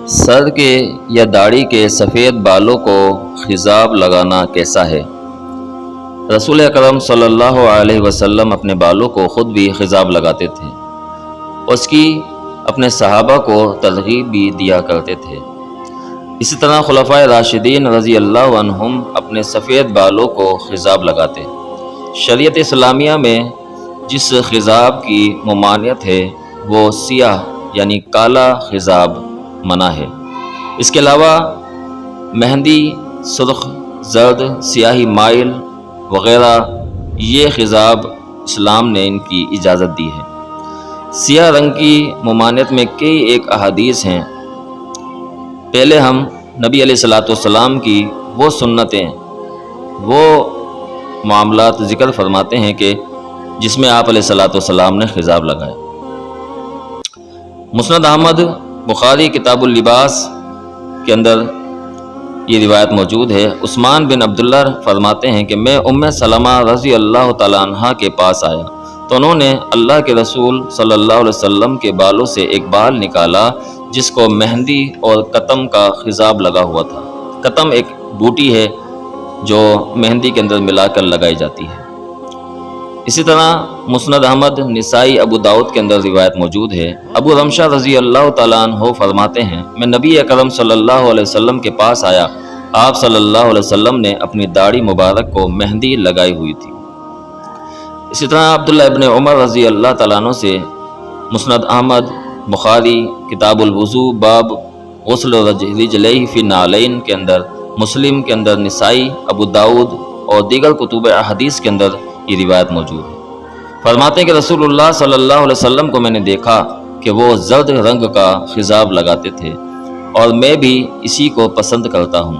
سر کے یا داڑھی کے سفید بالوں کو خضاب لگانا کیسا ہے؟ رسول اکرم صلی اللہ علیہ وسلم اپنے بالوں کو خود بھی خضاب لگاتے تھے، اس کی اپنے صحابہ کو ترغیب بھی دیا کرتے تھے۔ اسی طرح خلفائے راشدین رضی اللہ عنہم اپنے سفید بالوں کو خضاب لگاتے۔ شریعت اسلامیہ میں جس خضاب کی ممانعت ہے وہ سیاہ یعنی کالا خضاب منع ہے۔ اس کے علاوہ مہندی، سرخ، زرد، سیاہی مائل وغیرہ یہ خضاب اسلام نے ان کی اجازت دی ہے۔ سیاہ رنگ کی ممانعت میں کئی ایک احادیث ہیں۔ پہلے ہم نبی علیہ الصلوۃ والسلام کی وہ سنتیں، وہ معاملات ذکر فرماتے ہیں کہ جس میں آپ علیہ الصلوۃ والسلام نے خضاب لگایا۔ مسند احمد، بخاری کتاب اللباس کے اندر یہ روایت موجود ہے۔ عثمان بن عبداللہ فرماتے ہیں کہ میں ام سلمہ رضی اللہ تعالیٰ عنہ کے پاس آیا تو انہوں نے اللہ کے رسول صلی اللہ علیہ وسلم کے بالوں سے ایک بال نکالا جس کو مہندی اور قطم کا خضاب لگا ہوا تھا۔ قطم ایک بوٹی ہے جو مہندی کے اندر ملا کر لگائی جاتی ہے۔ اسی طرح مسند احمد، نسائی، ابو داؤد کے اندر روایت موجود ہے۔ ابو رمشہ رضی اللہ تعالیٰ عنہ فرماتے ہیں میں نبی اکرم صلی اللہ علیہ وسلم کے پاس آیا، آپ صلی اللہ علیہ وسلم نے اپنی داڑھی مبارک کو مہندی لگائی ہوئی تھی۔ اسی طرح عبداللہ ابن عمر رضی اللہ تعالیٰ عنہ سے مسند احمد، بخاری کتاب الوضو باب غسل رجلین فی النعلین کے اندر، مسلم کے اندر، نسائی، ابو داؤد اور دیگر کتب احادیث کے اندر یہ روایت موجود ہے۔ فرماتے ہیں کہ رسول اللہ صلی اللہ علیہ وسلم کو میں نے دیکھا کہ وہ زرد رنگ کا خضاب لگاتے تھے اور میں بھی اسی کو پسند کرتا ہوں۔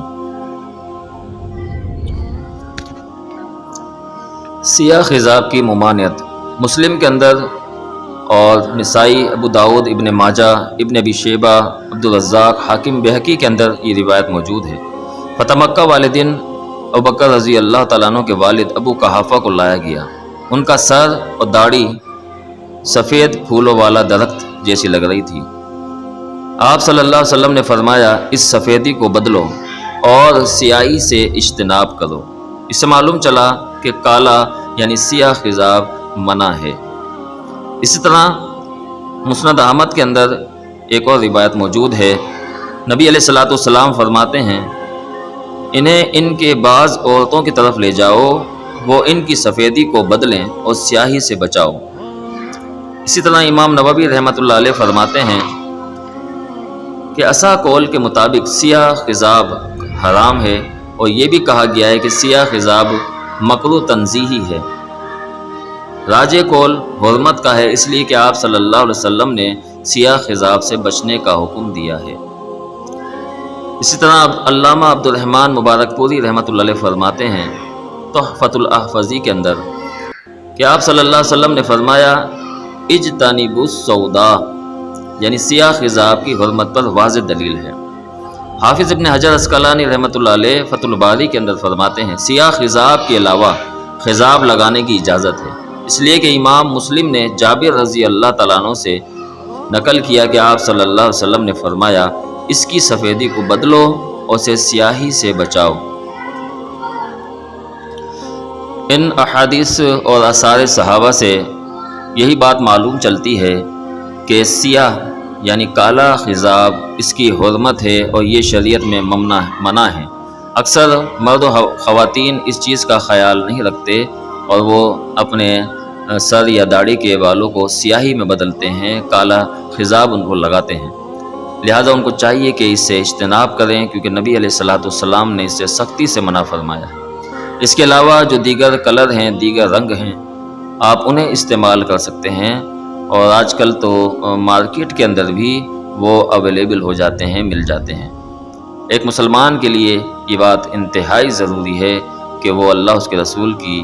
سیاہ خضاب کی ممانعت مسلم کے اندر اور نسائی، ابو داؤد، ابن ماجہ، ابن ابی شیبہ، عبدالرزاق، حاکم بہقی کے اندر یہ روایت موجود ہے۔ فتح مکہ والے دن ابوبکر رضی اللہ تعالیٰ عنہ کے والد ابو قحافہ کو لایا گیا۔ ان کا سر اور داڑھی سفید پھولوں والا درخت جیسی لگ رہی تھی۔ آپ صلی اللہ علیہ وسلم نے فرمایا اس سفیدی کو بدلو اور سیاہی سے اجتناب کرو۔ اس سے معلوم چلا کہ کالا یعنی سیاہ خضاب منع ہے۔ اسی طرح مسند احمد کے اندر ایک اور روایت موجود ہے۔ نبی علیہ الصلوۃ والسلام فرماتے ہیں انہیں ان کے بعض عورتوں کی طرف لے جاؤ، وہ ان کی سفیدی کو بدلیں اور سیاہی سے بچاؤ۔ اسی طرح امام نووی رحمۃ اللہ علیہ فرماتے ہیں کہ اصح قول کے مطابق سیاہ خضاب حرام ہے اور یہ بھی کہا گیا ہے کہ سیاہ خضاب مکروہ تنزیہی ہے۔ راجح قول حرمت کا ہے، اس لیے کہ آپ صلی اللہ علیہ وسلم نے سیاہ خضاب سے بچنے کا حکم دیا ہے۔ اسی طرح علامہ عبد الرحمن مبارک پوری رحمۃ اللہ علیہ فرماتے ہیں تحفۃ الاحفظی کے اندر کہ آپ صلی اللہ علیہ وسلم نے فرمایا اجتنبوا السوداء یعنی سیاہ خضاب کی حرمت پر واضح دلیل ہے۔ حافظ ابن حجر عسقلانی رحمۃ اللہ علیہ فتح الباری کے اندر فرماتے ہیں سیاہ خضاب کے علاوہ خضاب لگانے کی اجازت ہے، اس لیے کہ امام مسلم نے جابر رضی اللہ تعالیٰ عنہ سے نقل کیا کہ آپ صلی اللہ علیہ وسلم نے فرمایا اس کی سفیدی کو بدلو اور اسے سیاہی سے بچاؤ۔ ان احادیث اور آثار صحابہ سے یہی بات معلوم چلتی ہے کہ سیاہ یعنی کالا خضاب اس کی حرمت ہے اور یہ شریعت میں منع ہے۔ اکثر مرد و خواتین اس چیز کا خیال نہیں رکھتے اور وہ اپنے سر یا داڑھی کے بالوں کو سیاہی میں بدلتے ہیں، کالا خضاب ان کو لگاتے ہیں۔ لہٰذا ان کو چاہیے کہ اس سے اجتناب کریں کیونکہ نبی علیہ الصلوۃ والسلام نے اس سے سختی سے منع فرمایا ہے۔ اس کے علاوہ جو دیگر کلر ہیں، دیگر رنگ ہیں، آپ انہیں استعمال کر سکتے ہیں اور آج کل تو مارکیٹ کے اندر بھی وہ اویلیبل ہو جاتے ہیں، مل جاتے ہیں۔ ایک مسلمان کے لیے یہ بات انتہائی ضروری ہے کہ وہ اللہ اس کے رسول کی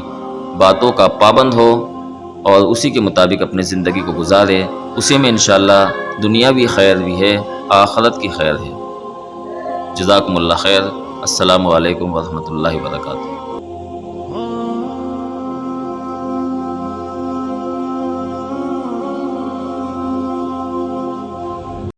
باتوں کا پابند ہو اور اسی کے مطابق اپنی زندگی کو گزارے، اسی میں انشاءاللہ دنیاوی خیر بھی ہے، آخرت کی خیر ہے۔ جزاکم اللہ خیر۔ السلام علیکم ورحمۃ اللہ وبرکاتہ۔